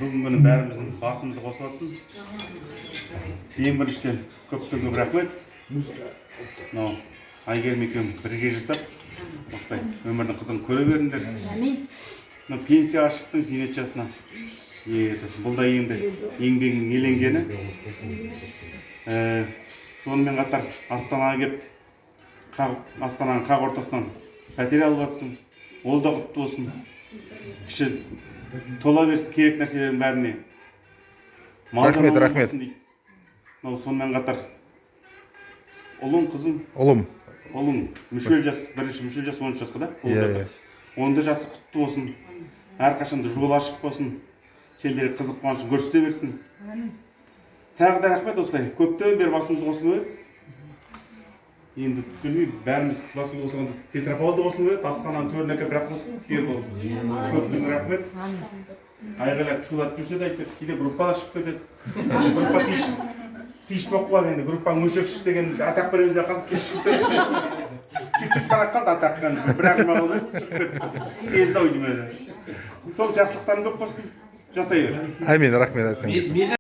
бүгінгі күні бәріміздің басымызды қосып жатсын. Ең біріншіден көптен көп рахмет. Мынау Айгерім екеуім бірге жасап, осылай өмірдің қызығын көре беріңдер. Мынау пенсияға шықтың зейнет жасына. Бұл да енді еңбегінің еленгені. Сонымен қатар Астанаға келіп, Астананың қақ ортасынан пәтер алып жатсың. Ол да құтты болсын. Кіші тола берсін керек нәрселердің бәріне. Рахмет, рахмет. Сонымен қатар ұлың, қызың? Ұлың мүшел жас, бірінші мүшел жас 13 жасқа да? Оның да жасы құтты болсын. Әрқашанда жол ашық болсын. Сендерге қызық қуанышын көрсете берсін. Тағы да рахмет осылай. Көптен бері басымызды қосылып еді. Енді білмеймін, бәріміз басымыз қосылғанда Петропавлда қосылып еді. Астананың төріне кеп бірақ қосылып болды. Көптен рахмет. Айғайлап шулатып жүрсе де айтты, кейде группада шығып кетеді. Группа тиіш болып қалады енді. Группаның өшекшіш деген атақ береміз де қалды, кеш шығып кетті. Чүт-чүт қана қалды атаққан. Бірақ жұма қалды, шығып кетті. Сезді ау деймін өзі. Сол жақсылықтарын көп болсын. Жасай бер. Амин, рахмет.